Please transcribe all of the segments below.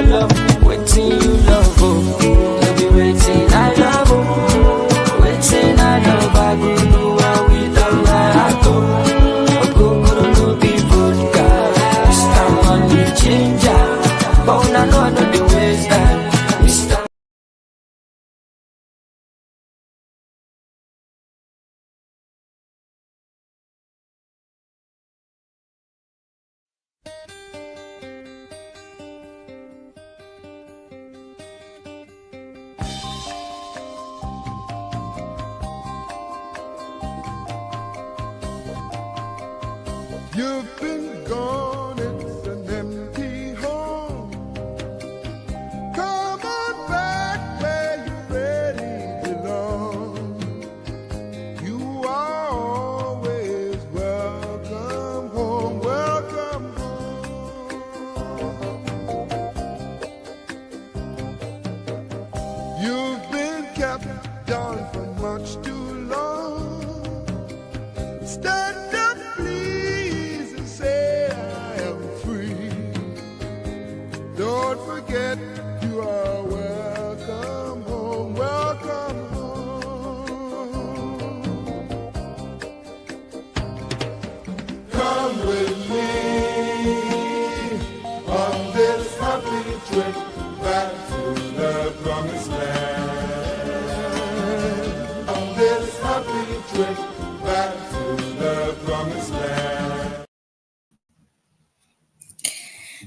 I love, waiting you love, oh. No be waiting I love, oh. Waiting I love, I go do what we done my heart, oh. Go no be vodka. Mr. Money changer. But I know the ways that Mr. You've been gone, it's an empty home. Come on back where you really belong. You are always welcome home, welcome home. You've been kept down for much too long. Stand up, please, and say I am free. Don't forget you are welcome home, welcome home. Come with me on this happy trip back to the promised land. On this happy trip back to the promised land.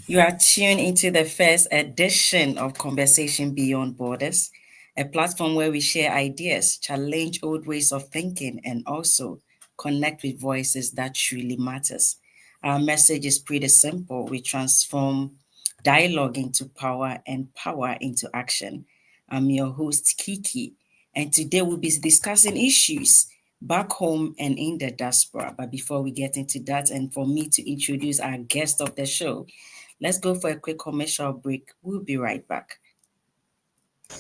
You are tuned into the first edition of Conversation Beyond Borders, a platform where we share ideas, challenge old ways of thinking, and also connect with voices that truly matters. Our message is pretty simple. We transform dialogue into power and power into action. I'm your host, Kiki, and today we'll be discussing issues back home and in the diaspora. But before we get into that, and for me to introduce our guest of the show, let's go for a quick commercial break. We'll be right back.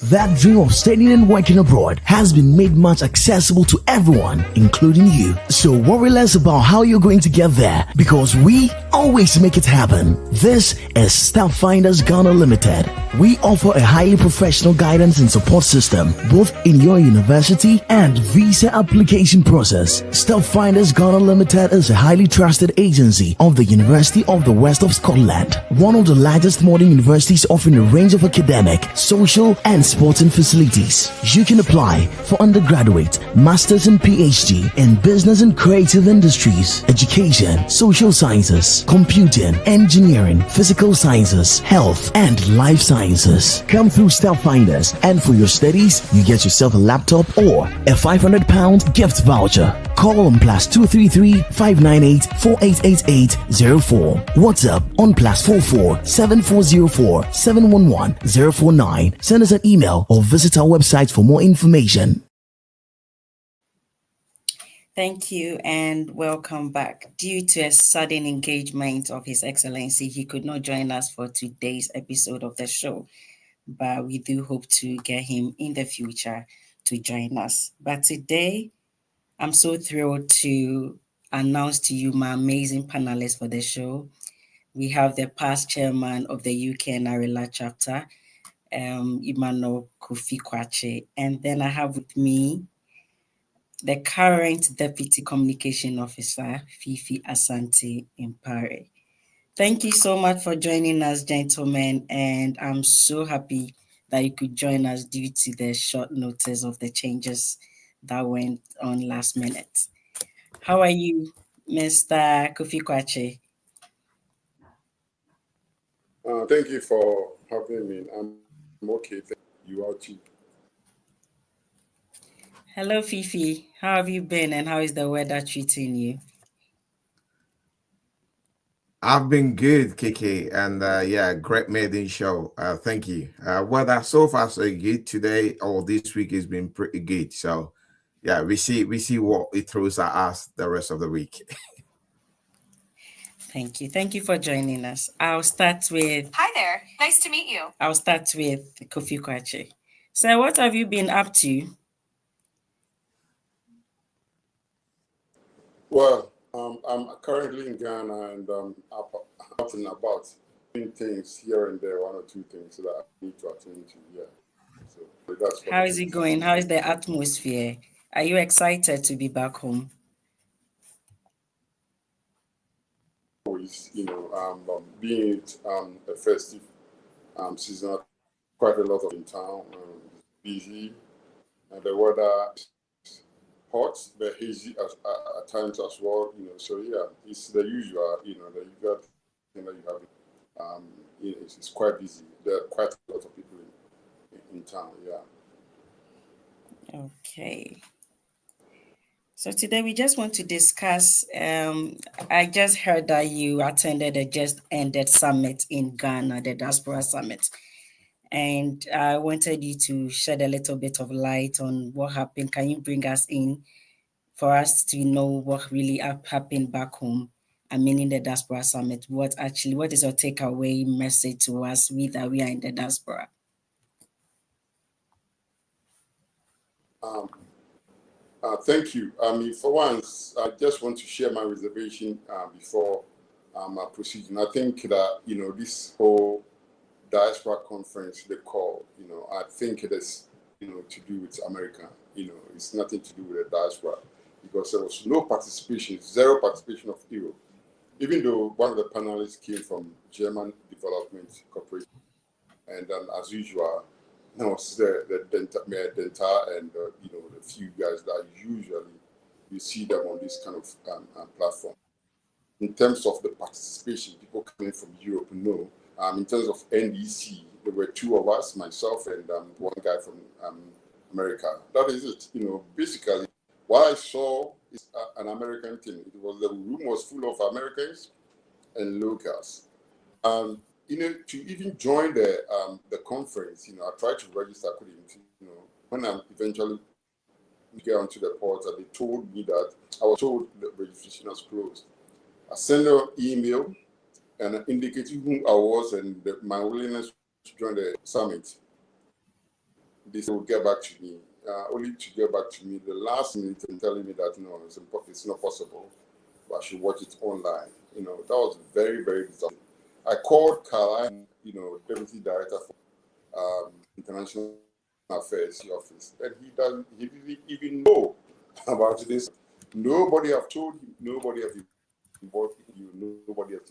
That dream of studying and working abroad has been made much accessible to everyone, including you. So worry less about how you're going to get there, because we always make it happen. This is Finders Ghana Limited. We offer a highly professional guidance and support system, both in your university and visa application process. Finders Ghana Limited is a highly trusted agency of the University of the West of Scotland, one of the largest modern universities offering a range of academic, social, and sporting facilities. You can apply for undergraduate, master's and PhD in business and creative industries, education, social sciences, computing, engineering, physical sciences, health, and life sciences. Come through Finders, and for your studies, you get yourself a laptop or a £500 gift voucher. Call on +233 598 4888 04. WhatsApp on +44 7404 711 049. Send us an email or visit our website for more information. Thank you and welcome back. Due to a sudden engagement of His Excellency, he could not join us for today's episode of the show, but we do hope to get him in the future to join us. But today, I'm so thrilled to announce to you my amazing panelists for the show. We have the past chairman of the UK Narela chapter, Emmanuel Kofi Kwache, and then I have with me the current Deputy Communication Officer, Fifi Asante Impare. Thank you so much for joining us, gentlemen, and I'm so happy that you could join us due to the short notice of the changes that went on last minute. How are you, Mr. Kofi Kwache? Thank you for having me. I'm okay. Thank you are too. Hello, Fifi. How have you been and how is the weather treating you? I've been good, Kiki, and great maiden show. Thank you. Weather so far so good today or this week has been pretty good. So yeah, we see what it throws at us the rest of the week. Thank you. Thank you for joining us. I'll start with... Hi there. Nice to meet you. I'll start with Kofi Kwache. So what have you been up to? Well, I'm currently in Ghana and out and about. things here and there, one or two things that I need to attend to. Yeah. So that's what How is it going? How is the atmosphere? Are you excited to be back home? always, being it a festive season, quite a lot of in town, busy, and the weather is hot, but hazy at times as well. So yeah, it's the usual. The usual thing that you have. It's quite busy. There are quite a lot of people in town. Yeah. Okay. So today we just want to discuss. I just heard that you attended a just ended summit in Ghana, the Diaspora Summit. And I wanted you to shed a little bit of light on what happened. Can you bring us in for us to know what really happened back home? I mean, in the Diaspora Summit, what is your takeaway message to us that we are in the diaspora? Thank you. For once, I just want to share my reservation before I proceed. And I think that, this whole diaspora conference, they call, I think it is, to do with America. It's nothing to do with the diaspora because there was no participation, zero participation of Europe. Even though one of the panelists came from German Development Corporation. And then, as usual, was the Denta and the few guys that usually you see them on this kind of platform. In terms of the participation, people coming from Europe, no. In terms of NDC, there were two of us, myself and one guy from America. That is it. Basically, what I saw is an American thing. It was the room was full of Americans and locals. To even join the conference, I tried to register, couldn't. When I eventually get onto the portal, they told me that I was told the registration was closed. I sent an email and indicating who I was and my willingness to join the summit. They said, will get back to me. Only to get back to me the last minute and telling me that no, it's not possible, but I should watch it online. That was very, very disappointing. I called Caroline, Deputy Director for International Affairs office, and he didn't even know about this. Nobody have told him, nobody have involved you, nobody have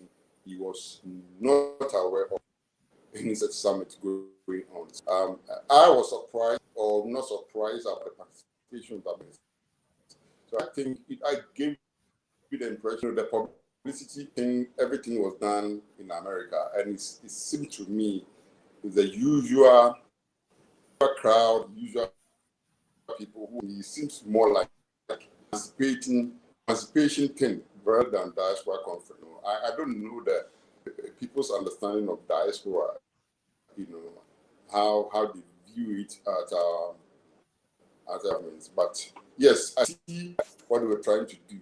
he was not aware of any such summit going on. I was surprised or not surprised about the participation of that. So I think I gave you the impression that the publicity thing, everything was done in America, and it seemed to me is the usual crowd, usual people who it seems more like participation thing rather than diaspora conference. I don't know that people's understanding of diaspora, how they view it at governments. But yes, I see what they were trying to do,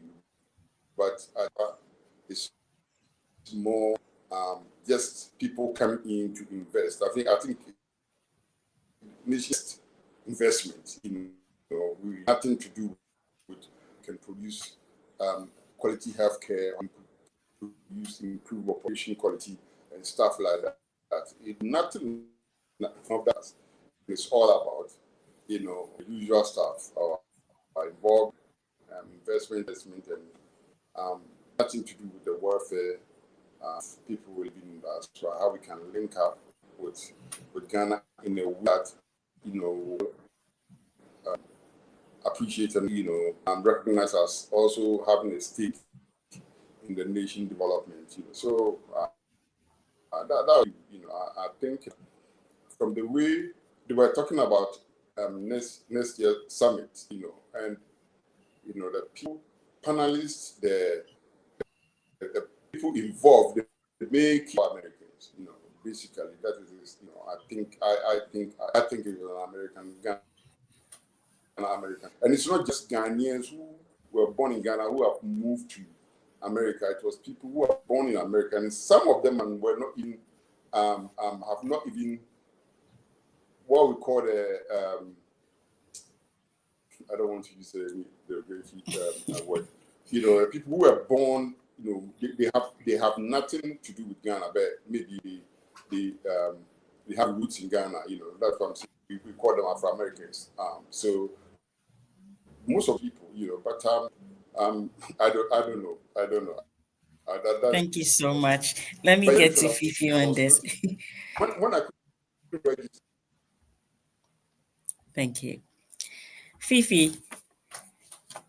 but it's more just people coming in to invest. I think it's investment. Nothing to do with can produce quality healthcare, produce improved operation quality and stuff like that. Nothing of that. It's all about the usual stuff involved investment and nothing to do with the welfare people will be in that. So how we can link up with Ghana in a way that appreciate and recognize us also having a stake in the nation development. So that I think from the way they were talking about next year summit, and the people panelists, the people involved, they make Americans. Basically that is I think it was an American, and it's not just Ghanaians who were born in Ghana who have moved to America. It was people who were born in America, and some of them were not even have not even what we call I don't want to use the word. People who were born, they have nothing to do with Ghana, but maybe they have roots in Ghana. That's what I'm saying. We call them Afro Americans. So most of people, but I don't know. Thank you so much. Let me But get to Fifi on this. when I could register. Thank you. Fifi,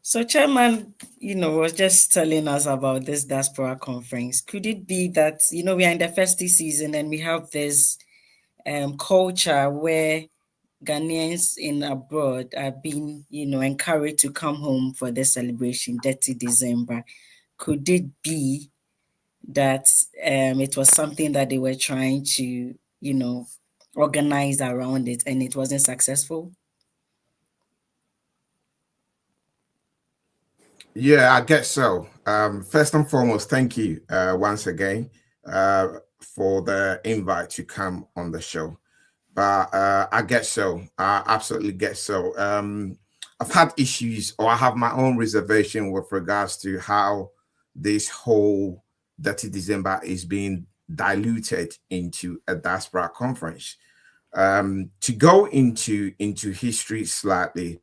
so Chairman, was just telling us about this diaspora conference. Could it be that, we are in the festive season and we have this culture where Ghanaians in abroad are being, encouraged to come home for the celebration, 30 December. Could it be that it was something that they were trying to, organize around it and it wasn't successful? Yeah, I guess so. First and foremost, thank you once again for the invite to come on the show. But I guess so. I absolutely guess so. I've had issues, or I have my own reservation with regards to how this whole Dirty December is being diluted into a diaspora conference. To go into history slightly,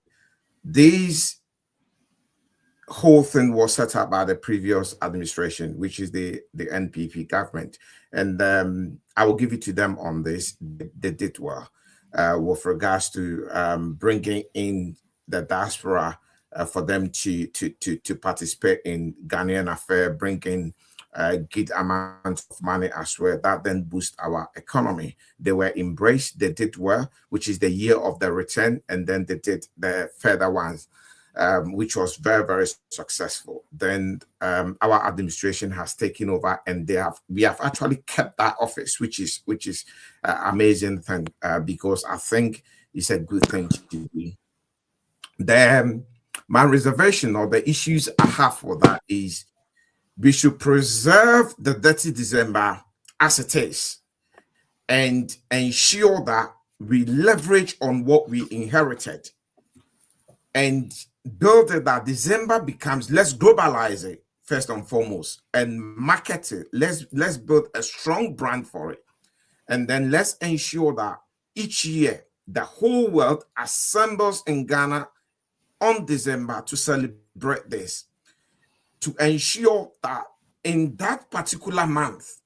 these whole thing was set up by the previous administration, which is the NPP government, and I will give it to them on this. They did well with regards to bringing in the diaspora for them to participate in Ghanaian affair, bringing good amount of money as well. That then boost our economy. They were embraced. They did well, which is the year of the return, and then they did the further ones. Which was very, very successful. Then our administration has taken over, and we have actually kept that office, which is amazing thing because I think it's a good thing to do. Then my reservation or the issues I have for that is we should preserve the Dirty December as it is and ensure that we leverage on what we inherited and build it that December becomes, let's globalize it first and foremost and market it. Let's build a strong brand for it. And then let's ensure that each year the whole world assembles in Ghana on December to celebrate this, to ensure that in that particular month,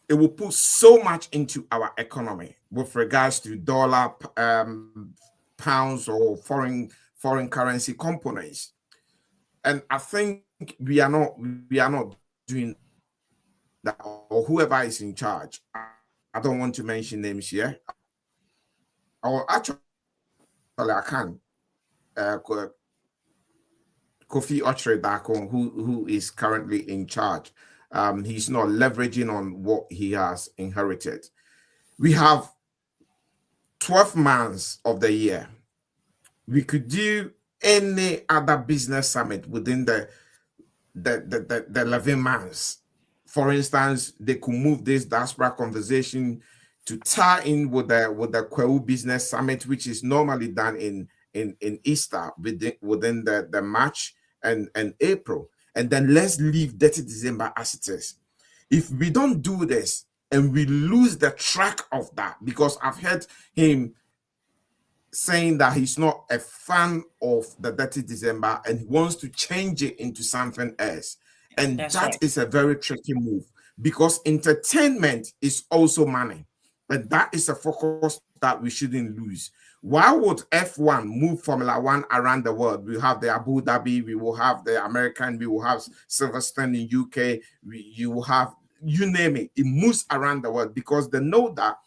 it will put so much into our economy with regards to dollar, pounds, or foreign currency components. And I think we are not doing that, or whoever is in charge. I don't want to mention names here. Or actually, I can. Kofi Ochre Dako, who is currently in charge. He's not leveraging on what he has inherited. We have 12 months of the year. We could do any other business summit within the 11 months. For instance, they could move this diaspora conversation to tie in with the Kweu Business Summit, which is normally done in Easter within the March and April. And then let's leave Dirty December as it is. If we don't do this and we lose the track of that, because I've heard him saying that he's not a fan of the Dirty December and he wants to change it into something else. And That's that right. is a very tricky move because entertainment is also money. And that is a focus that we shouldn't lose. Why would F1 move Formula One around the world? We have the Abu Dhabi, we will have the American, we will have Silverstone in UK, you will have, you name it. It moves around the world because they know that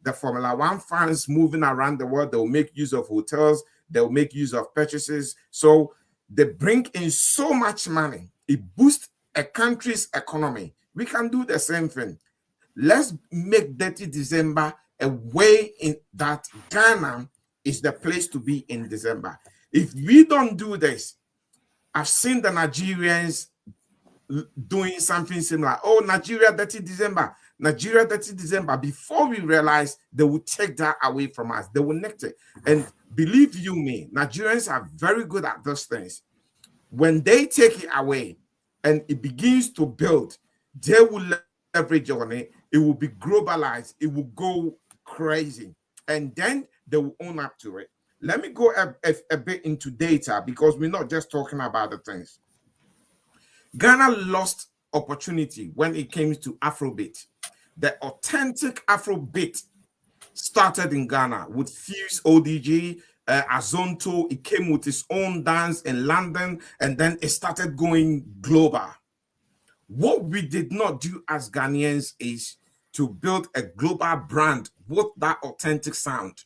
the Formula One fans moving around the world, they'll make use of hotels, they'll make use of purchases. So they bring in so much money. It boosts a country's economy. We can do the same thing. Let's make Dirty December a way in that Ghana is the place to be in December. If we don't do this, I've seen the Nigerians doing something similar. Oh, Nigeria Dirty December. Nigeria Dirty December. Before we realize, they will take that away from us. They will neglect it. And believe you me, Nigerians are very good at those things. When they take it away, and it begins to build, they will leverage on it. It will be globalized. It will go crazy. And then they will own up to it. Let me go a bit into data because we're not just talking about the things. Ghana lost opportunity when it came to Afrobeat. The authentic Afrobeat started in Ghana with Fuse ODG, Azonto. It came with its own dance in London, and then it started going global. What we did not do as Ghanaians is to build a global brand with that authentic sound.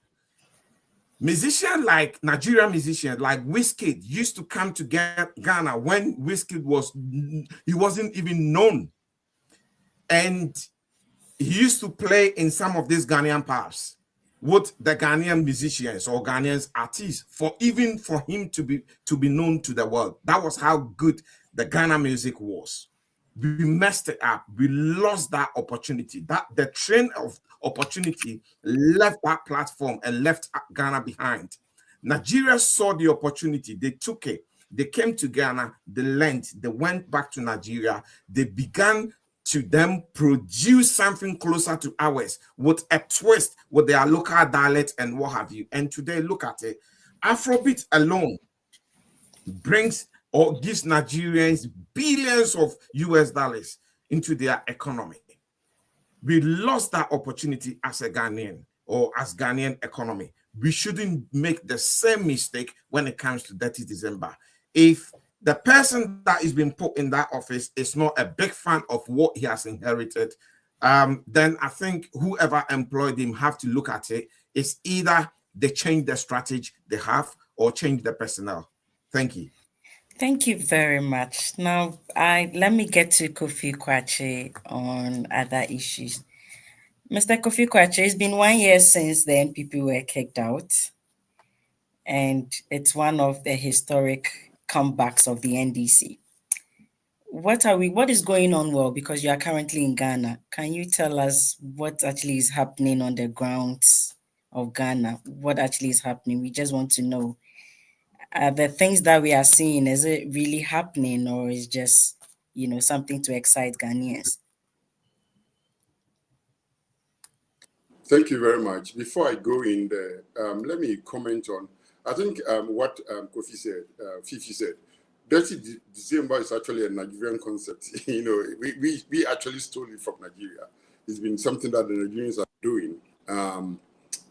Musicians like Nigerian musicians like Wizkid used to come to Ghana when Wizkid wasn't even known. And he used to play in some of these Ghanaian pubs with the Ghanaian musicians or Ghanaian artists for him to be known to the world. That was how good the Ghana music was. We messed it up. We lost that opportunity. That the train of opportunity left that platform and left Ghana behind. Nigeria saw the opportunity. They took it. They came to Ghana. They learned. They went back to Nigeria. They began to them produce something closer to ours with a twist with their local dialect and what have you. And today, look at it. Afrobeat alone brings or gives Nigerians billions of US dollars into their economy. We lost that opportunity as a Ghanaian or as Ghanaian economy. We shouldn't make the same mistake when it comes to Dirty December. If the person that is being put in that office is not a big fan of what he has inherited, then I think whoever employed him have to look at it. It's either they change the strategy they have or change the personnel. Thank you. Thank you very much. Now, let me get to Kofi Kwache on other issues. Mr. Kofi Kwache, it's been 1 year since the NPP were kicked out, and it's one of the historic comebacks of the NDC. What is going on, well, because you are currently in Ghana? Can you tell us what actually is happening on the grounds of Ghana? What actually is happening? We just want to know. The things that we are seeing, is it really happening, or is just, something to excite Ghanaians? Thank you very much. Before I go in there, let me comment on, I think what Kofi said, Fifi said. Dirty December is actually a Nigerian concept. We actually stole it from Nigeria. It's been something that the Nigerians are doing.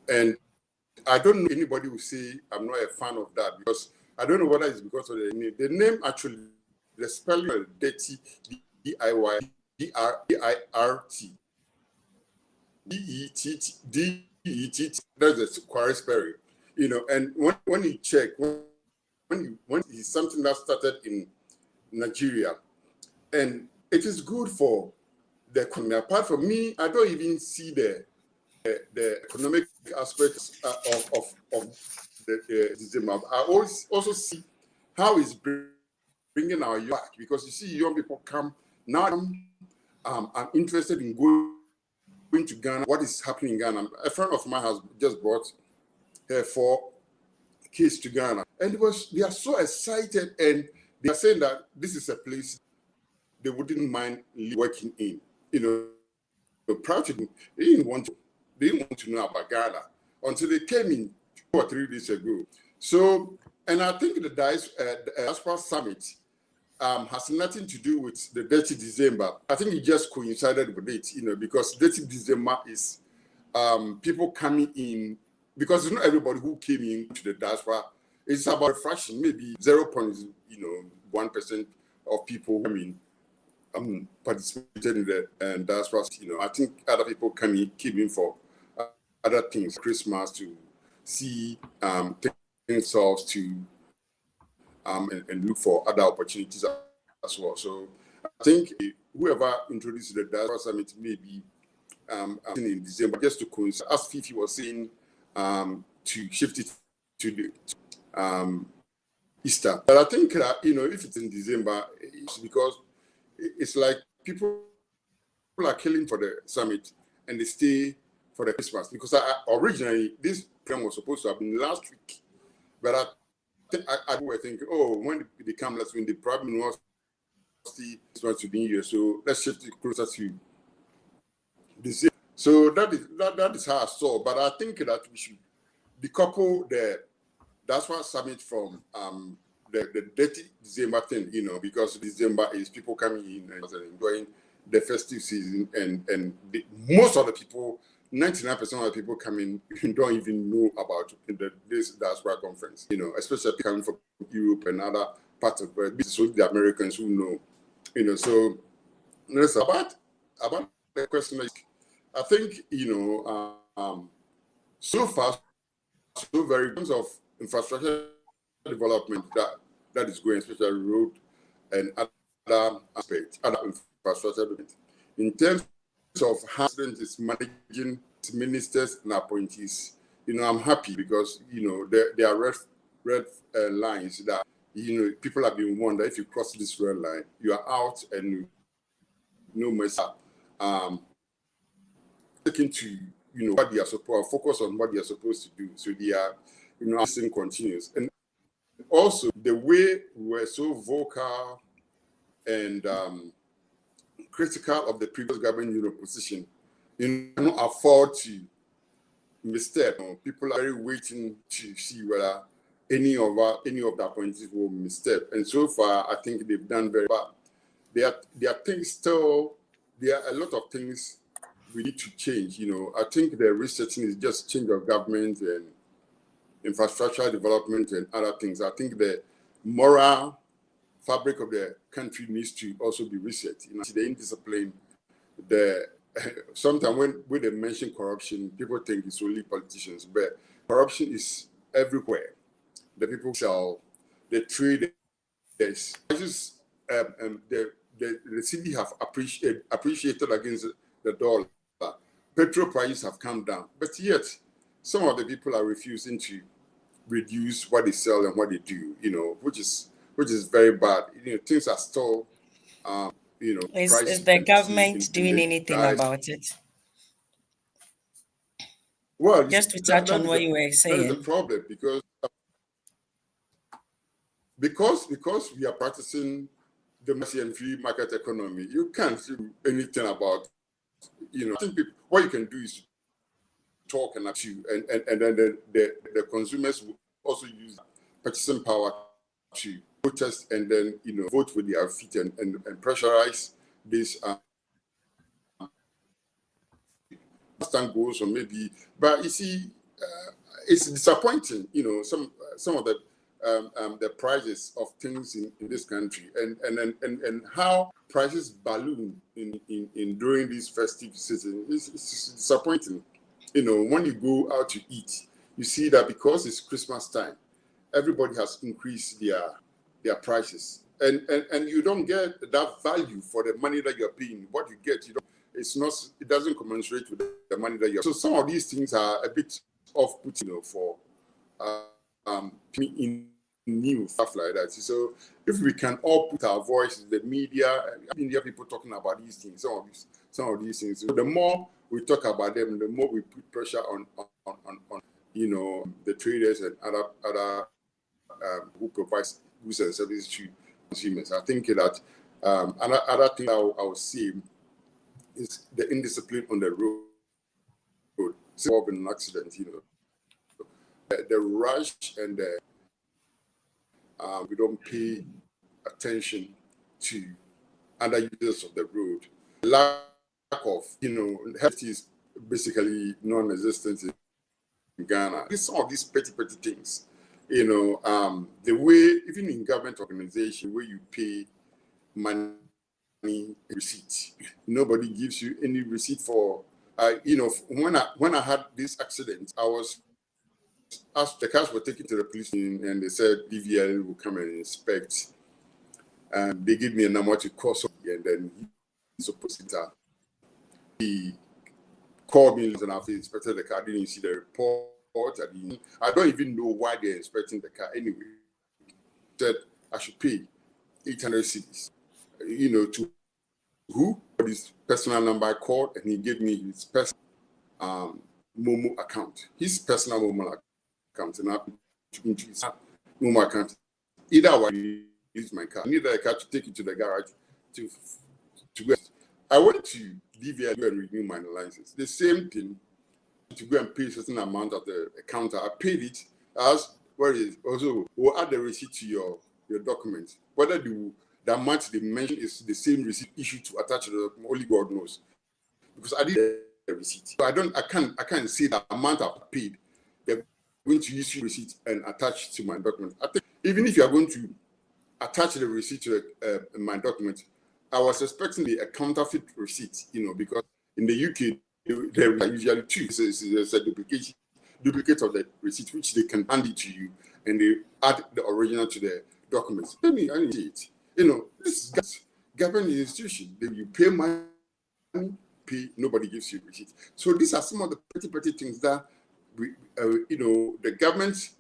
And I don't know anybody who say I'm not a fan of that, because I don't know whether it's because of the name. The name actually, the spelling of Dirty, D-I-Y, D-R-I-R-T. D-E-T-T, that's the Quarry spelling. And when you check, when it's something that started in Nigeria, and it is good for the economy. Apart from me, I don't even see the economic aspects of the December. I also see how it's bringing our youth back, because you see young people come now. I'm interested in going to Ghana. What is happening in Ghana? A friend of mine has just brought her 4 kids to Ghana, and they are so excited, and they are saying that this is a place they wouldn't mind working in. Proud to, they didn't want to know about Ghana until they came in 2 or 3 days ago. So, and I think the diaspora summit has nothing to do with the Dirty December. I think it just coincided with it, because Dirty December is people coming in, because it's not everybody who came in to the diaspora. It's about a fraction, maybe 0.1% of people participated in the diaspora. I think other people came in for other things, Christmas, to see themselves, to and look for other opportunities as well. So I think whoever introduced the diaspora summit may be in December, just to coincide, as Fifi was saying, to shift it to the Easter. But I think that, if it's in December, it's because it's like people are killing for the summit and they stay for the Christmas. Because originally this program was supposed to have been last week, but I were thinking, when they come last week, the problem was still to be here. So let's shift it closer to this. So that is how I saw. But I think that we should decouple that's what summit from the dirty December thing, because December is people coming in and enjoying the festive season, and most of the people, 99% of the people coming don't even know about this diaspora conference, especially coming from Europe and other parts of the world. This is the Americans who know, so it's about the question. I think, so far, so very in terms of infrastructure development that is going, especially road and other aspects, other infrastructure development. In terms of how president is managing ministers and appointees, I'm happy because there are red lines that people have been warned that if you cross this red line, you are out and no mercy. Taking to what they are supposed to focus on, what they are supposed to do. So they are, asking continues. And also the way we're so vocal and critical of the previous government position, cannot afford to misstep. People are very waiting to see whether any of the appointees will misstep. And so far, I think they've done very well. There are things still. There are a lot of things we need to change. I think the researching is just change of government and infrastructure development and other things. I think the moral fabric of the country needs to also be reset. The indiscipline, sometimes when they mention corruption, people think it's only politicians, but corruption is everywhere. The people sell, the traders, the city have appreciated against the dollar. Petrol prices have come down, but yet some of the people are refusing to reduce what they sell and what they do, which is very bad. Things are still, Is the government doing anything about it? Well, just to touch on what you were saying. That is the problem because we are practicing democracy and free market economy. You can't do anything about. I think what you can do is talk and achieve, and then the consumers will also use purchasing power to protest and then vote with their feet and pressurize this stand goals or maybe. But you see, it's disappointing. Some of the prices of things in this country and how prices balloon in during this festive season. It's disappointing. When you go out to eat, you see that because it's Christmas time, everybody has increased their prices, and you don't get that value for the money that you're paying. What you get, it doesn't commensurate with the money that you're. So some of these things are a bit off-putting, for in new stuff like that. So if we can all put our voices, the media people talking about these things, some of these things. So the more we talk about them, the more we put pressure on the traders and other who provide goods and services to consumers. I think that another thing I would say is the indiscipline on the road. Involved in an accident, the rush and we don't pay attention to other users of the road. Lack of, health is basically non-existent in Ghana. Some of these petty things, the way, even in government organization, where you pay money receipt, nobody gives you any receipt for, when I had this accident, I was asked, the cars were taken to the police and they said DVL will come and inspect. And they gave me a number to call, and then he supposed to he called me and I inspected the car. I didn't see the report. I don't even know why they're inspecting the car anyway. Said I should pay 800 cedis, to who? His personal number. I called and he gave me his personal Momo account, his personal Momo account, and I put into his Momo account. Either way, use my car. I need a car to take it to the garage to go. I went to DVI to go and renew my license. The same thing, to go and pay a certain amount at the counter. I paid it as where is also will add the receipt to your document. Whether the amount they mention is the same receipt issued to attach to the only God knows. Because I did the receipt. So I can't say the amount I paid. They're going to issue receipt and attach to my document. I think even if you are going to attach the receipt to my document, I was expecting a counterfeit receipt, because in the UK there are usually two. It's a duplicate of the receipt, which they can hand it to you, and they add the original to the documents. I need it. This is government institution. Then you pay money, nobody gives you receipt. So these are some of the petty things that the government,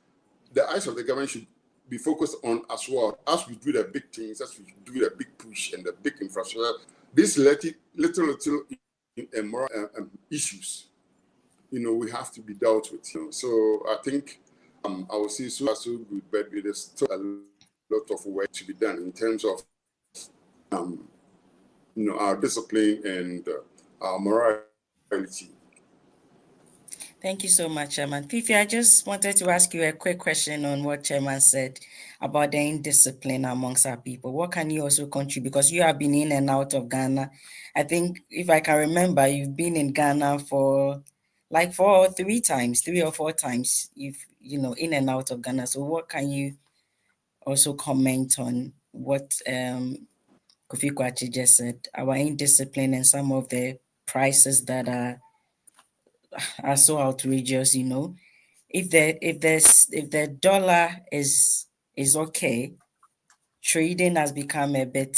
the eyes of the government should be focused on as well. As we do the big things, as we do the big push and the big infrastructure, these little moral issues, we have to be dealt with. So I think I would say so good, but there's still a lot of work to be done in terms of our discipline and our morality. Thank you so much, Chairman. Fifi, I just wanted to ask you a quick question on what Chairman said about the indiscipline amongst our people. What can you also contribute? Because you have been in and out of Ghana. I think, if I can remember, you've been in Ghana for like 3 or 4 times. You've, in and out of Ghana. So what can you also comment on what Kofi Kwachi just said, our indiscipline and some of the prices that are so outrageous, if the dollar is okay, trading has become a bit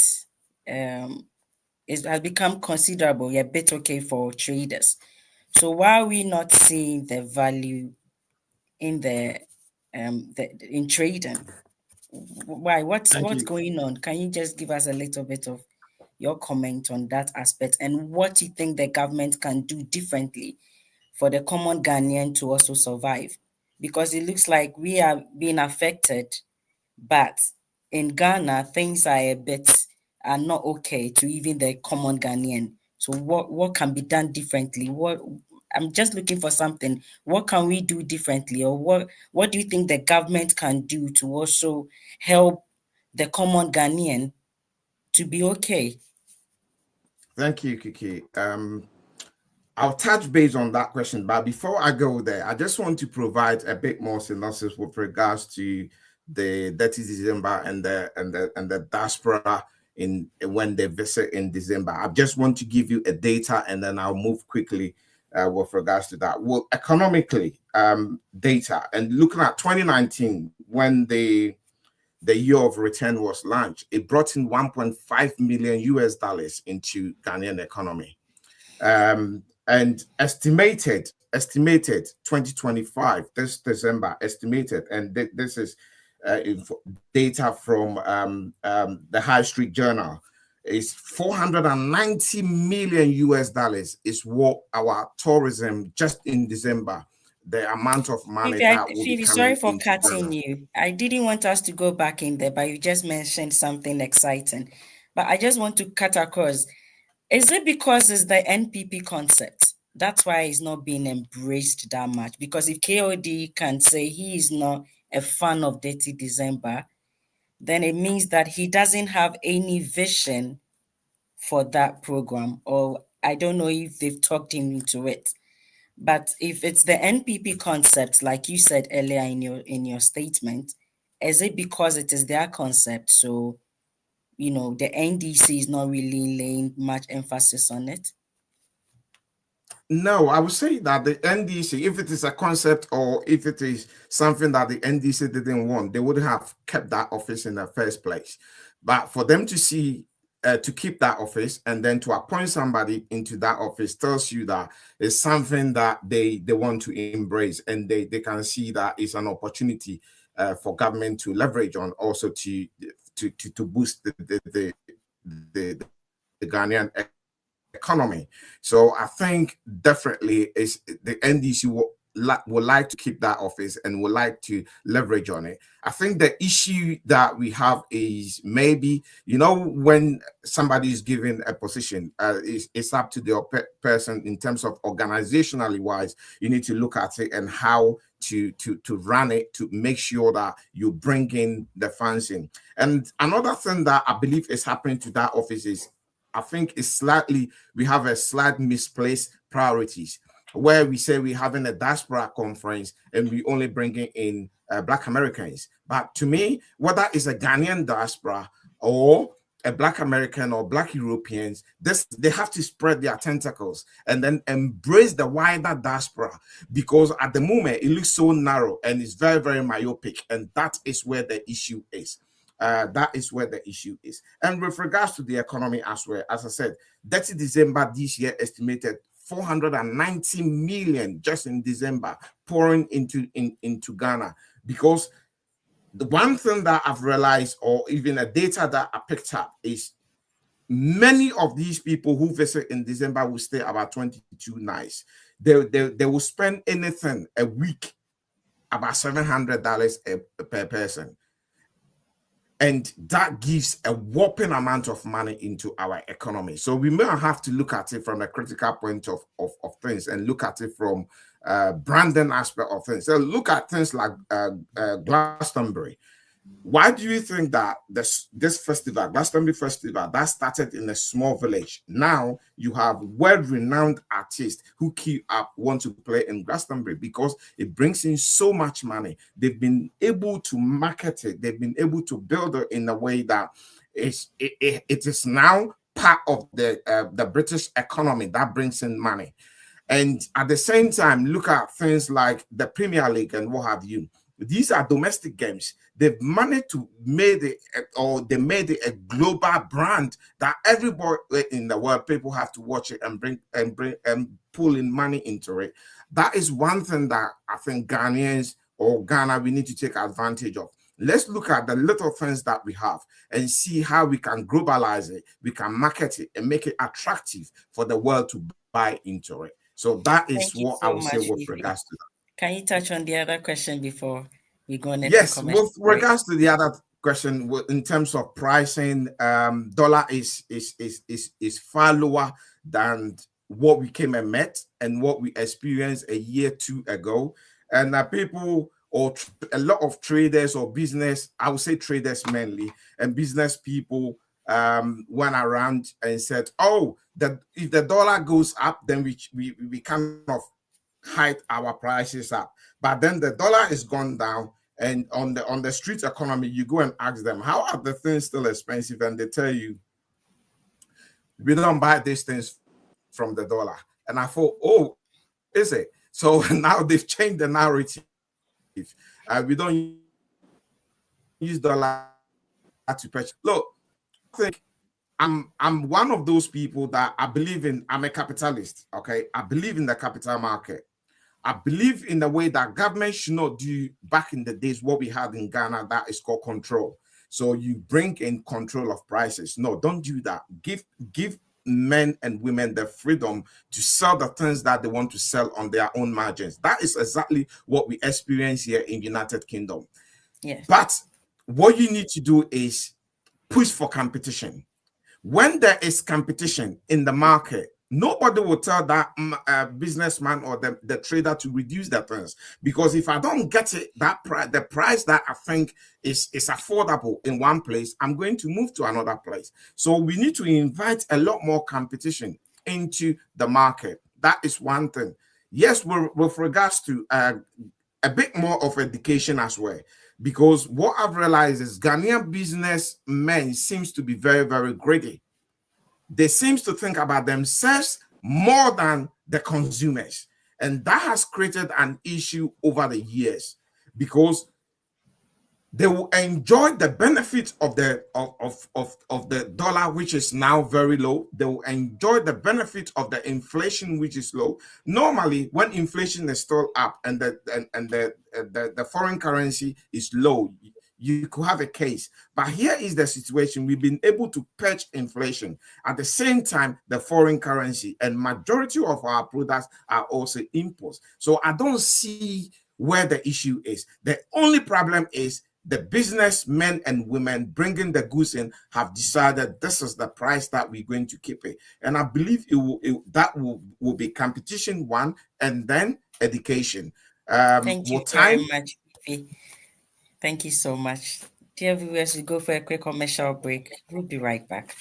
it has become considerable, a bit okay for traders. So why are we not seeing the value in in trading? Why? What's going on? Can you just give us a little bit of your comment on that aspect and what you think the government can do differently for the common Ghanaian to also survive? Because it looks like we are being affected, but in Ghana, things are not okay to even the common Ghanaian. So what can be done differently? I'm just looking for something. What can we do differently? Or what do you think the government can do to also help the common Ghanaian to be okay? Thank you, Kiki. I'll touch base on that question, but before I go there, I just want to provide a bit more synopsis with regards to the 30th December and the diaspora when they visit in December. I just want to give you a data, and then I'll move quickly with regards to that. Well, economically, data, and looking at 2019 when the year of return was launched, it brought in $1.5 million into Ghanaian economy. And estimated 2025, this December, and this is data from the High Street Journal, is $490 million is what our tourism just in December, the amount of money that will be coming. Sorry for cutting you. I didn't want us to go back in there, but you just mentioned something exciting. But I just want to cut across. Is it because it's the NPP concept? That's why it's not being embraced that much. Because if KOD can say he is not a fan of Dirty December, then it means that he doesn't have any vision for that program. Or I don't know if they've talked him into it. But if it's the NPP concept, like you said earlier in your statement, is it because it is their concept? So the NDC is not really laying much emphasis on it? No, I would say that the NDC, if it is a concept or if it is something that the NDC didn't want, they would have kept that office in the first place. But for them to see, to keep that office and then to appoint somebody into that office tells you that it's something that they want to embrace, and they can see that it's an opportunity for government to leverage on, also to boost the Ghanaian economy. So I think definitely is the NDC would like to keep that office and would like to leverage on it. I think the issue that we have is maybe, when somebody is given a position, it's up to the person in terms of organizationally wise. You need to look at it and how to run it, to make sure that you bring in the funds in. And another thing that I believe is happening to that office is, I think we have a slight misplaced priorities, where we say we're having a diaspora conference and we only bringing in Black Americans. But to me, whether it's a Ghanaian diaspora or a Black American or Black Europeans, they have to spread their tentacles and then embrace the wider diaspora, because at the moment it looks so narrow and it's very, very myopic, and that is where the issue is. That is where the issue is. And with regards to the economy as well, as I said, 30 December this year estimated 490 million just in December pouring into Ghana. Because the one thing that I've realized, or even a data that I picked up, is many of these people who visit in December will stay about 22 nights. They will spend anything a week about $700 per person. And that gives a whopping amount of money into our economy. So we may have to look at it from a critical point of things, and look at it from branding aspect of things. So look at things like Glastonbury. Why do you think that this festival, Glastonbury Festival, that started in a small village, now you have world-renowned artists who want to play in Glastonbury? Because it brings in so much money. They've been able to market it. They've been able to build it in a way that it is now part of the British economy that brings in money. And at the same time, look at things like the Premier League and what have you. These are domestic games. They've managed to made it a global brand that everybody in the world, people have to watch it and bring and pull in money into it. That is one thing that I think Ghanaians or Ghana, we need to take advantage of. Let's look at the little things that we have and see how we can globalize it, we can market it and make it attractive for the world to buy into it. So that is what I would say with regards to that. Can you touch on the other question before we go on? Yes, with regards to the other question, in terms of pricing, dollar is far lower than what we came and met and what we experienced a year, 2 ago. And people, or a lot of traders or business, I would say traders mainly, and business people went around and said, oh, that if the dollar goes up, then we kind of hike our prices up. But then the dollar is gone down, and on the street economy, you go and ask them, how are the things still expensive? And they tell you, we don't buy these things from the dollar. And I thought, oh, is it? So now they've changed the narrative. We don't use dollar to purchase. Look, I think I'm one of those people that I believe in. I'm a capitalist. Okay, I believe in the capital market. I believe in the way that government should not do back in the days what we had in Ghana, that is called control. So you bring in control of prices. No, don't do that. Give men and women the freedom to sell the things that they want to sell on their own margins. That is exactly what we experience here in United Kingdom. Yes. But what you need to do is push for competition. When there is competition in the market, nobody will tell that businessman or the trader to reduce their things, because if I don't get it, the price that I think is affordable in one place, I'm going to move to another place. So we need to invite a lot more competition into the market. That is one thing. Yes, with regards to a bit more of education as well, because what I've realized is Ghanaian businessmen seems to be very, very greedy. They seem to think about themselves more than the consumers. And that has created an issue over the years, because they will enjoy the benefits of the dollar, which is now very low. They will enjoy the benefit of the inflation, which is low. Normally, when inflation is still up and the foreign currency is low, you could have a case. But here is the situation. We've been able to patch inflation. At the same time, the foreign currency and majority of our products are also imports. So I don't see where the issue is. The only problem is the businessmen and women bringing the goods in have decided this is the price that we're going to keep it. And I believe that will be competition one, and then education. Thank you very much, Fifi. Thank you so much. Dear viewers, we go for a quick commercial break. We'll be right back.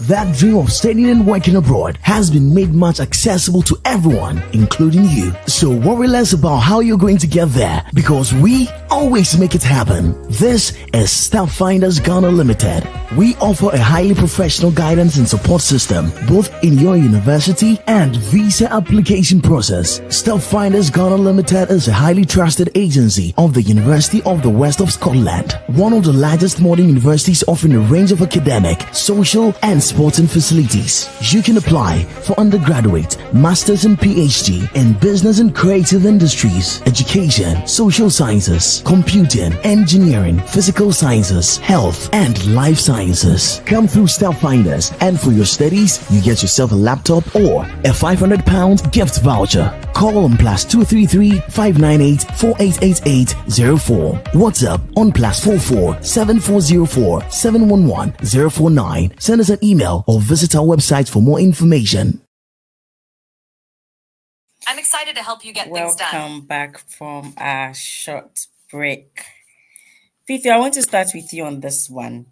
That dream of studying and working abroad has been made much accessible to everyone, including you. So worry less about how you're going to get there, because we always make it happen. This is Step Finders Ghana Limited. We offer a highly professional guidance and support system, both in your university and visa application process. Step Finders Ghana Limited is a highly trusted agency of the University of the West of Scotland, one of the largest modern universities offering a range of academic, social, and sporting facilities. You can apply for undergraduate, master's and PhD in business and creative industries, education, social sciences, computing, engineering, physical sciences, health, and life sciences. Come through Step Finders, and for your studies, you get yourself a laptop or a £500 gift voucher. Call on +233 598 4888 04. WhatsApp on +44 7404 711 049. Send us an email or visit our website for more information. I'm excited to help you get things done. Welcome back from our short break. Fifi, I want to start with you on this one.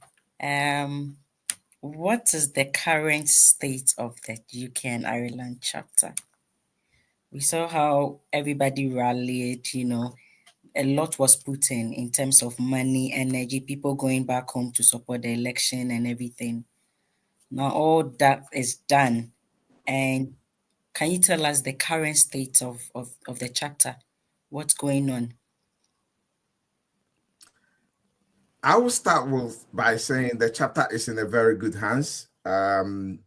What is the current state of the UK and Ireland chapter? We saw how everybody rallied, a lot was put in terms of money, energy, people going back home to support the election and everything. Now all that is done. And can you tell us the current state of the chapter? What's going on? I will start by saying the chapter is in a very good hands. The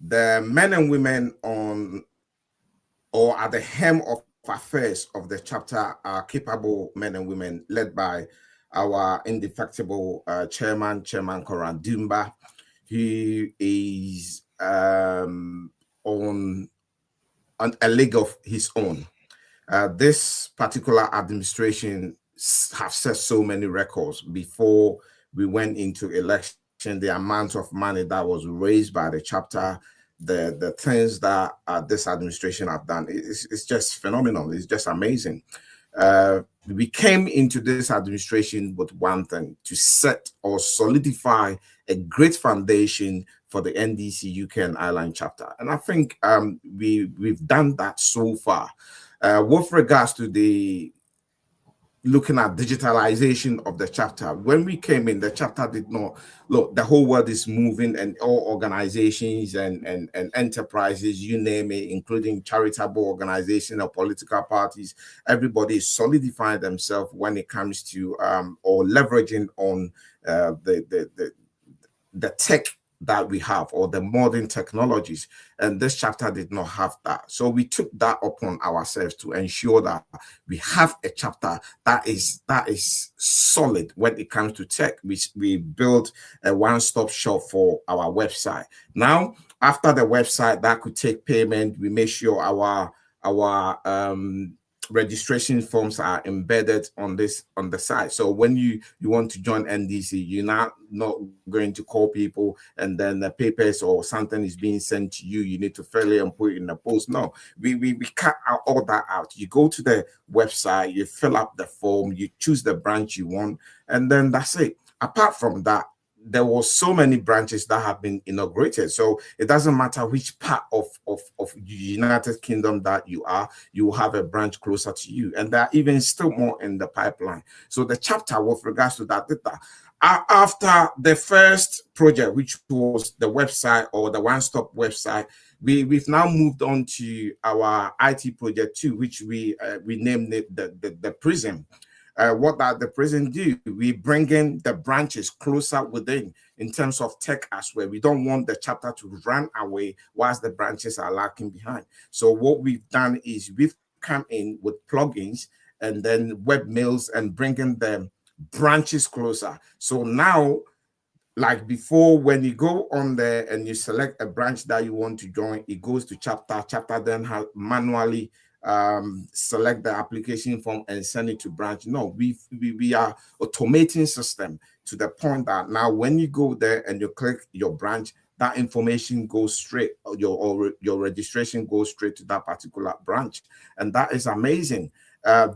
men and women on or at the helm of affairs of the chapter are capable men and women led by our indefatigable chairman Koran Dumba, who is on a league of his own. This particular administration have set so many records before we went into election. The amount of money that was raised by the chapter, the things that this administration have done, it's just phenomenal. It's just amazing. We came into this administration with one thing: to set or solidify a great foundation for the NDC UK and Ireland chapter. And I think we've done that so far. With regards to looking at digitalization of the chapter, when we came in, the chapter did not look. The whole world is moving, and all organizations and enterprises, you name it, including charitable organizations or political parties, everybody is solidifying themselves when it comes to or leveraging on the tech that we have, or the modern technologies, and this chapter did not have that. So we took that upon ourselves to ensure that we have a chapter that is solid when it comes to tech. We built a one-stop shop for our website. Now, after the website that could take payment, we make sure our registration forms are embedded on the site. So when you want to join NDC, you're not going to call people and then the papers or something is being sent to you. You need to fill it and put it in the post. No, we cut out all that out. You go to the website, you fill up the form, you choose the branch you want, and then that's it. Apart from that, there was so many branches that have been inaugurated. So it doesn't matter which part of United Kingdom that you are, you will have a branch closer to you. And there are even still more in the pipeline. So the chapter with regards to that data, after the first project, which was the website or the one-stop website, we've now moved on to our IT project too, which we named it the Prism. What that the prison do, we bring in the branches closer within in terms of tech as well. We don't want the chapter to run away whilst the branches are lacking behind. So what we've done is we've come in with plugins and then webmails and bringing them branches closer. So now, like before, when you go on there and you select a branch that you want to join, it goes to chapter then manually select the application form and send it to branch. No, we are automating system to the point that now when you go there and you click your branch, that information goes straight, your registration goes straight to that particular branch. And that is amazing.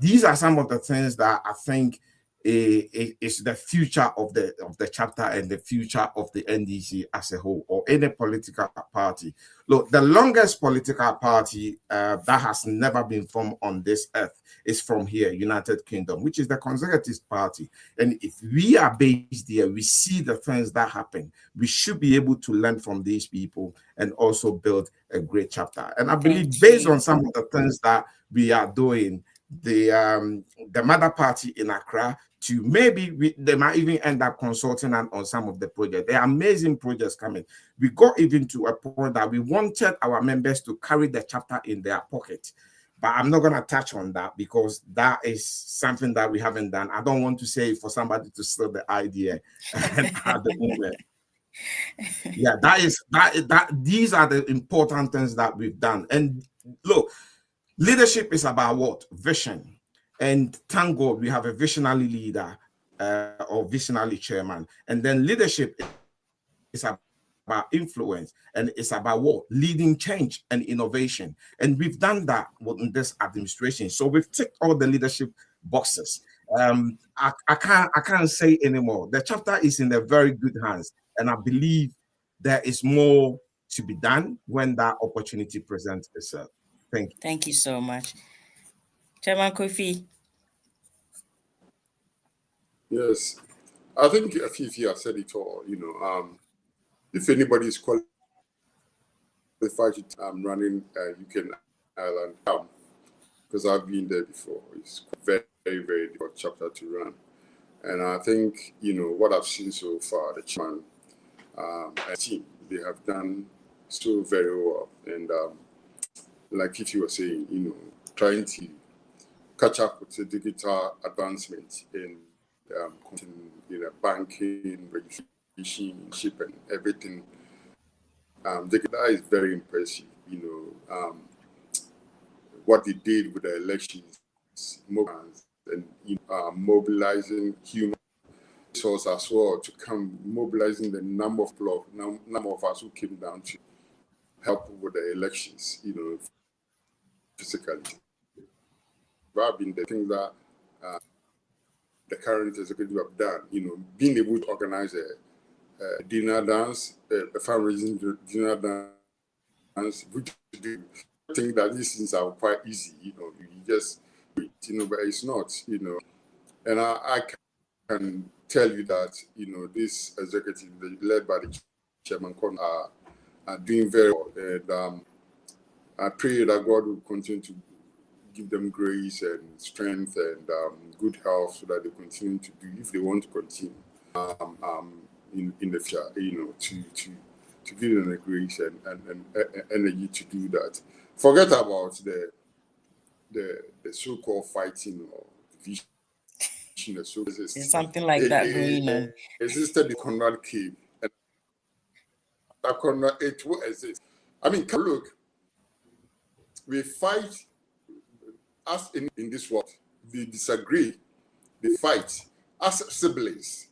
These are some of the things that I think is the future of the chapter and the future of the NDC as a whole, or any political party. Look, the longest political party that has never been formed on this earth is from here, United Kingdom, which is the Conservative Party. And if we are based there, we see the things that happen. We should be able to learn from these people and also build a great chapter. And I believe based on some of the things that we are doing, the mother party in Accra, to maybe they might even end up consulting on some of the projects. There are amazing projects coming. We got even to a point that we wanted our members to carry the chapter in their pocket. But I'm not going to touch on that because that is something that we haven't done. I don't want to say for somebody to steal the idea at the moment. Yeah, these are the important things that we've done. And look, leadership is about what? Vision. And thank God we have a visionary leader or visionary chairman. And then leadership is about influence, and it's about what? Leading change and innovation. And we've done that in this administration. So we've ticked all the leadership boxes. I can't say anymore. The chapter is in the very good hands. And I believe there is more to be done when that opportunity presents itself. Thank you. Thank you so much. Chairman Kofi. Yes, I think Fifi has said it all. If anybody is qualified to running UK and Ireland, because I've been there before, it's very, very, very difficult chapter to run. And I think, what I've seen so far, the chairman and team, they have done so very well. And like Fifi was saying, trying to catch up with the digital advancement in banking, registration, and everything. That is very impressive. What they did with the elections, and mobilizing human resources as well to come, mobilizing the number of us who came down to help with the elections. Physically. That have been the things that the current executive have done, being able to organize a dinner dance, a fundraising dinner dance, which do think that these things are quite easy, you just do it, but it's not, And I can tell you that, this executive led by the chairman are doing very well. And I pray that God will continue to give them grace and strength and good health so that they continue to do, if they want to continue in the future, to give them the grace and energy to do that. Forget about the so-called fighting or division. It's something like that going on. Existed the Conrad came, and that Conrad, it will exist. I mean, look, we fight. As in this world, they disagree, they fight as siblings.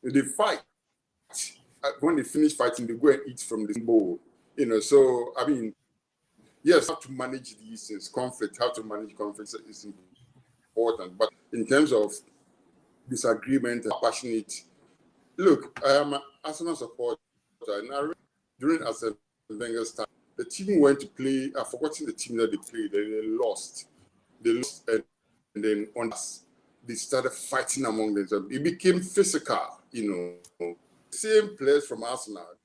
They fight. When they finish fighting, they go and eat from the bowl. So I mean, yes, how to manage these things, conflict, how to manage conflict is important. But in terms of disagreement and passionate, look, I am an Arsenal supporter, and during Arsene Wenger's time, the team went to play. I've forgotten the team that they played. They lost. And then on us, they started fighting among themselves. It became physical, Same players from Arsenal,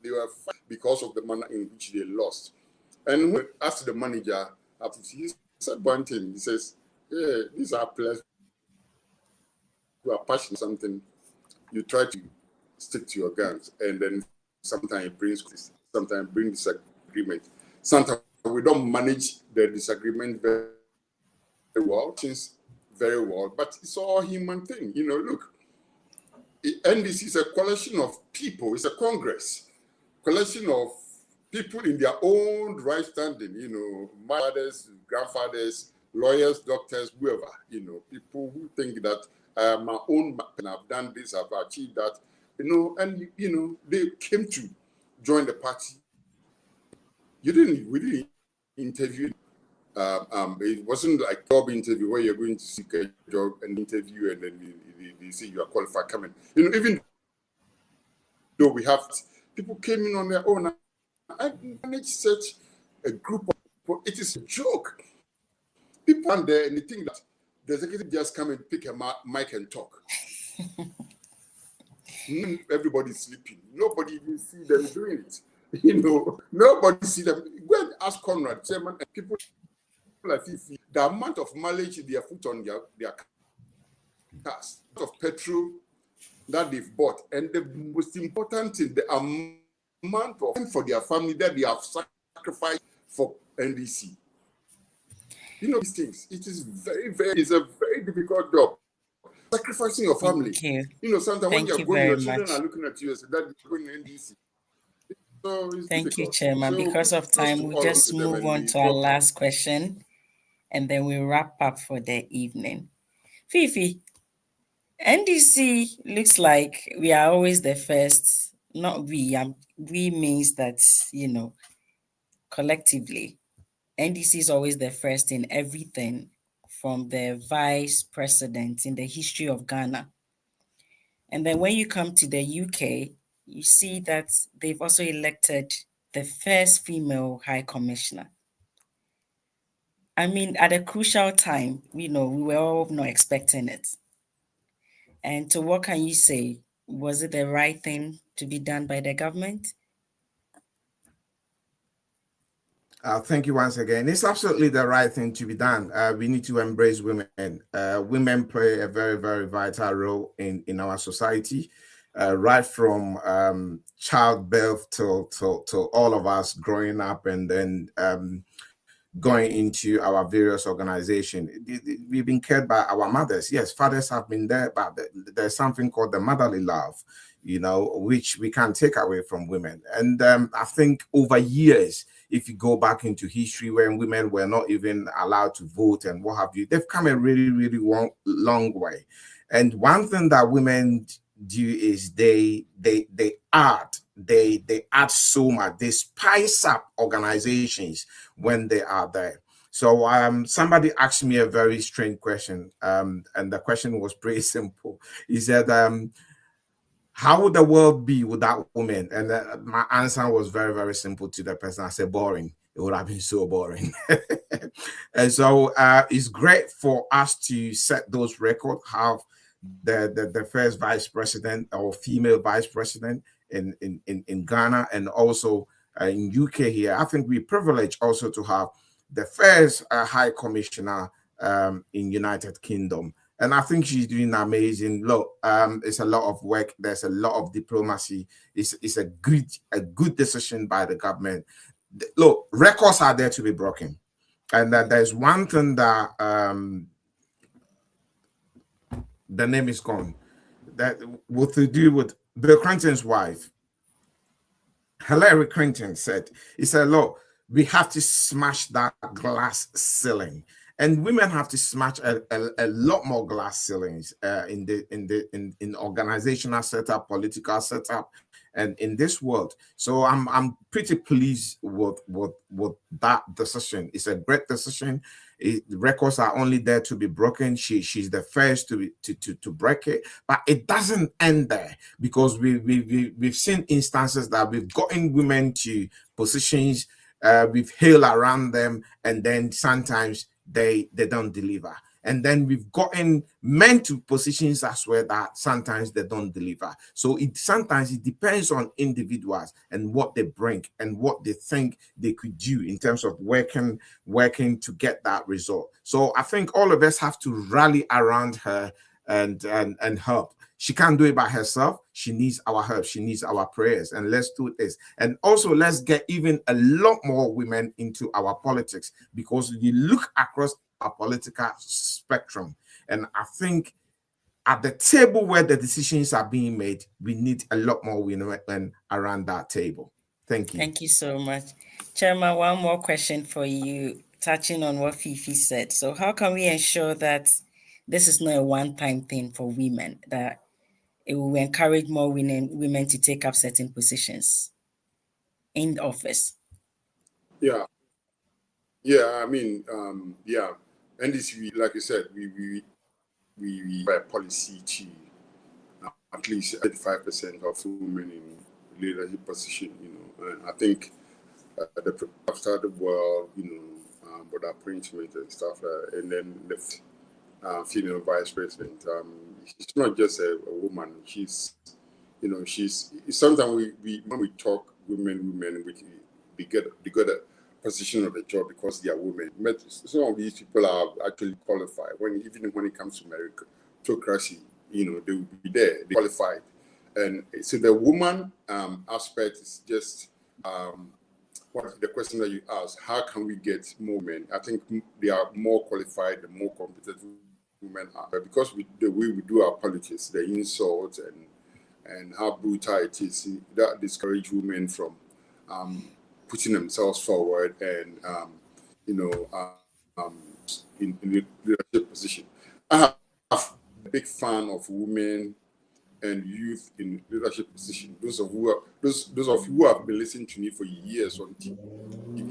they were fighting because of the manner in which they lost. And when I asked the manager, after he said one thing, he says, "Yeah, these are players who are passionate something. You try to stick to your guns, and then sometimes it brings disagreement. Sometimes we don't manage the disagreement very well. Since very well, but it's all human thing. Look, NDC is a coalition of people. It's a Congress, collection of people in their own right standing. My fathers, grandfathers, lawyers, doctors, whoever. People who think that my own and I've done this, I've achieved that. And they came to join the party. We didn't interview. It wasn't like a job interview where you're going to seek a job and interview, and then they say you are qualified. Come in. Even though we have people came in on their own, I managed such a group of people. It is a joke. People are there and they think that the executive just come and pick a mic and talk. Everybody's sleeping. Nobody even see them doing it. Nobody see them. Go and ask Conrad, Chairman, and people like Fifi, the amount of mileage they have put on their cars, of petrol that they've bought, and the most important thing, the amount of time for their family that they have sacrificed for NDC. These things. It is it's a very difficult job. Sacrificing your family. Thank you. Sometimes when you're going, your children are looking at you and say that you're going to NDC. So thank you, Chairman. Because of time, we'll just move on to our last question, and then we'll wrap up for the evening. Fifi, NDC looks like we are always the first. Not we. We means that, collectively, NDC is always the first in everything from the vice president in the history of Ghana. And then when you come to the UK, you see that they've also elected the first female high commissioner. I mean, at a crucial time, we were all not expecting it. And so what can you say? Was it the right thing to be done by the government? Thank you once again. It's absolutely the right thing to be done. We need to embrace women. Women play a very, very vital role in our society, right from childbirth to all of us growing up and then going into our various organizations. We've been cared by our mothers. Yes, fathers have been there, but there's something called the motherly love, which we can't take away from women. And I think over years, if you go back into history when women were not even allowed to vote and what have you, they've come a really, really long way. And one thing that women do is they add so much. They spice up organizations when they are there. So somebody asked me a very strange question, and the question was pretty simple. He said, how would the world be without women? And my answer was very, very simple to the person. I said, boring. It would have been so boring. And so it's great for us to set those records, have the first vice president or female vice president in Ghana and also in UK here. I think we're privileged also to have the first high commissioner in United Kingdom. And I think she's doing amazing. Look, it's a lot of work. There's a lot of diplomacy. It's a good decision by the government. Look, records are there to be broken. And there's one thing that the name is gone. That what to do with Bill Clinton's wife. Hillary Clinton said, look, we have to smash that glass ceiling. And women have to smash a lot more glass ceilings in organizational setup, political setup, and in this world. So I'm pretty pleased with that decision. It's a great decision. The records are only there to be broken. She's the first to break it, but it doesn't end there, because we've seen instances that we've gotten women to positions, we've hailed around them, and then sometimes they don't deliver. And then we've gotten men to positions as well that sometimes they don't deliver. So sometimes it depends on individuals and what they bring and what they think they could do in terms of working to get that result. So I think all of us have to rally around her and help. She can't do it by herself. She needs our help. She needs our prayers. And let's do this. And also, let's get even a lot more women into our politics, because you look across our political spectrum. And I think at the table where the decisions are being made, we need a lot more women around that table. Thank you. Thank you so much. Chairman, one more question for you, touching on what Fifi said. So how can we ensure that this is not a one-time thing for women, that it will encourage more women to take up certain positions in the office? Yeah, I mean, NDC, like you said, we by policy to at least 85% of women in leadership position, and I think after the world, but appointment and stuff, and then the female vice president. She's not just a woman. She's sometimes we when we talk women, they get a position of the job because they are women. But some of these people are actually qualified. Even when it comes to meritocracy, they will be there. They qualified, and so the woman aspect is just. What the question that you asked, how can we get more men? I think they are more qualified, the more competent women are. But because the way we do our politics, the insults and how brutal it is, that discourages women from putting themselves forward and in leadership position. I have a big fan of women and youth in leadership position. Those of you who have been listening to me for years on TV,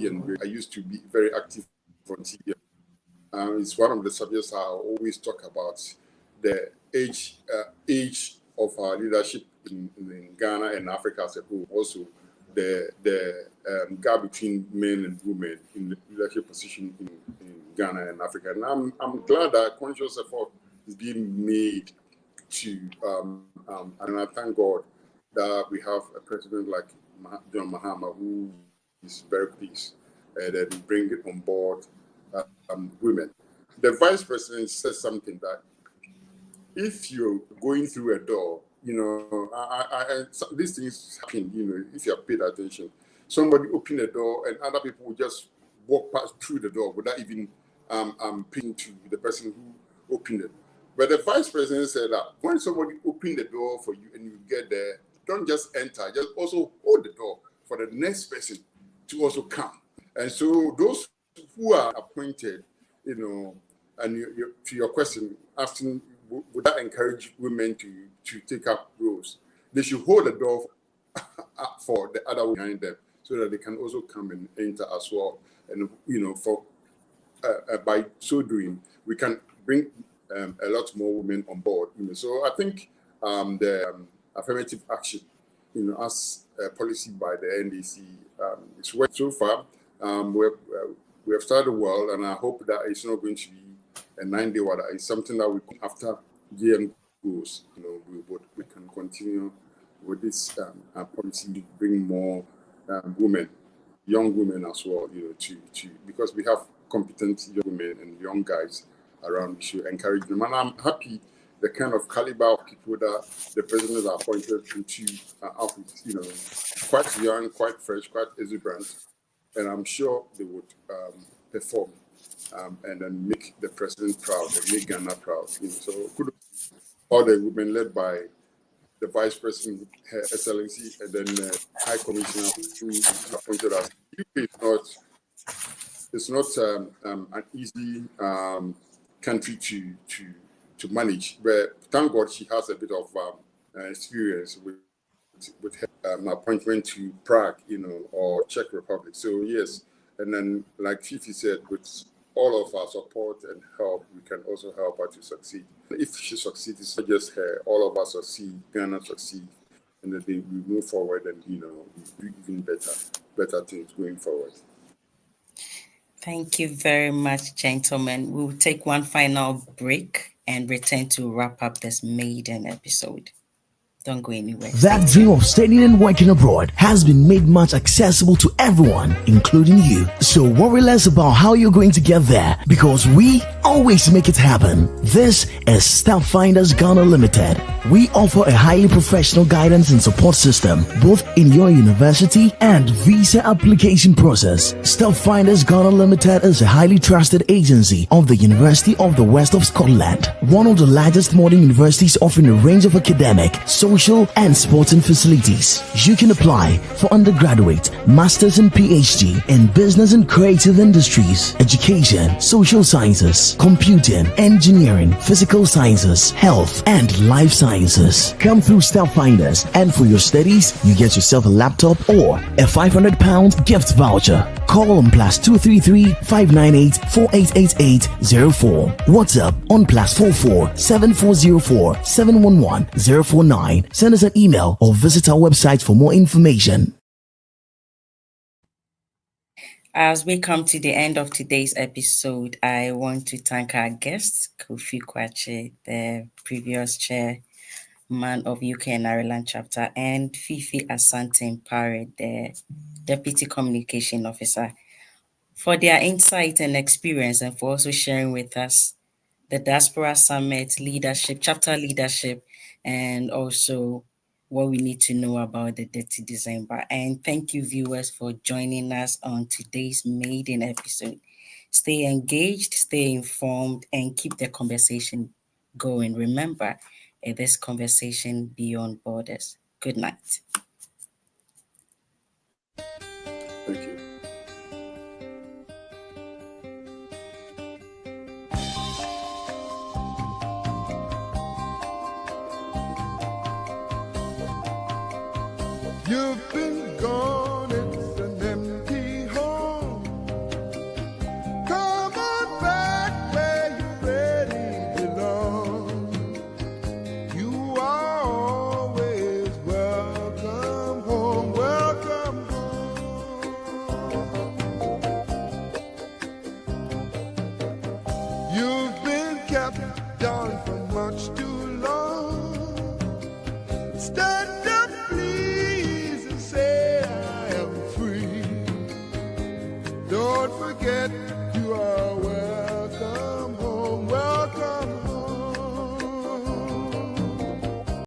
and I used to be very active on TV. It's one of the subjects I always talk about, the age of our leadership in Ghana and Africa as a whole. Also, the gap between men and women in the leadership position in Ghana and Africa. And I'm glad that conscious effort is being made to and I thank God that we have a president like John Mahama who is very pleased and bring it on board women. The vice president said something that if you're going through a door, these things happen, if you have paid attention. Somebody open the door and other people will just walk past through the door without even paying to the person who opened it. But the vice president said that when somebody opened the door for you and you get there, don't just enter, just also hold the door for the next person to also come. And so those who are appointed, and to your question, asking, would that encourage women to take up roles? They should hold the door for the other behind them so that they can also come and enter as well. And, by so doing, we can bring a lot more women on board. So I think the affirmative action, as a policy by the NDC, it's worked so far. We have started well, and I hope that it's not going to be a 9-day wonder. It's something that after GM goes, we can continue with this policy to bring more women, young women as well, because we have competent young women and young guys around. We should encourage them, and I'm happy the kind of caliber of people that the president has appointed into office, quite young, quite fresh, quite exuberant, and I'm sure they would perform and then make the president proud and make Ghana proud. So kudos all the women led by the vice president, Her Excellency, and then the High Commissioner who appointed us. UK it's not an easy country to manage, but thank God she has a bit of experience with her appointment to Prague, or Czech Republic. So yes, and then like Fifi said, with all of our support and help, we can also help her to succeed. If she succeeds, it's not just her. All of us succeed, Ghana succeed, and that we move forward and do even better things going forward. Thank you very much, gentlemen. We'll take one final break and return to wrap up this maiden episode. Don't go anywhere. That dream of studying and working abroad has been made much accessible to everyone, including you. So worry less about how you're going to get there, because we always make it happen. This is Staff Finders Ghana Limited. We offer a highly professional guidance and support system, both in your university and visa application process. Staff Finders Ghana Limited is a highly trusted agency of the University of the West of Scotland, one of the largest modern universities offering a range of academic, social and sporting facilities. You can apply for undergraduate, master's and PhD in business and creative industries, education, social sciences, computing, engineering, physical sciences, health and life sciences. Come through Staff Finders, and for your studies, you get yourself a laptop or a £500 gift voucher. Call on +233 598 4888 04. WhatsApp on +44 7404 711 049. Send us an email or visit our website for more information. As we come to the end of today's episode, I want to thank our guests, Kofi Kwache, the previous chairman of UK and Ireland chapter, and Fifi Asante Mpare, the deputy communication officer, for their insight and experience, and for also sharing with us the Diaspora Summit leadership, chapter leadership, and also what we need to know about the Dirty December. And thank you, viewers, for joining us on today's maiden episode. Stay engaged, stay informed, and keep the conversation going. Remember, it is conversation beyond borders. Good night. Thank you. You've been gone, it's an empty home. Come on back where you really belong. You are always welcome home, welcome home. You've been kept down for much too long. Stand up, please, and say I am free. Don't forget you are welcome.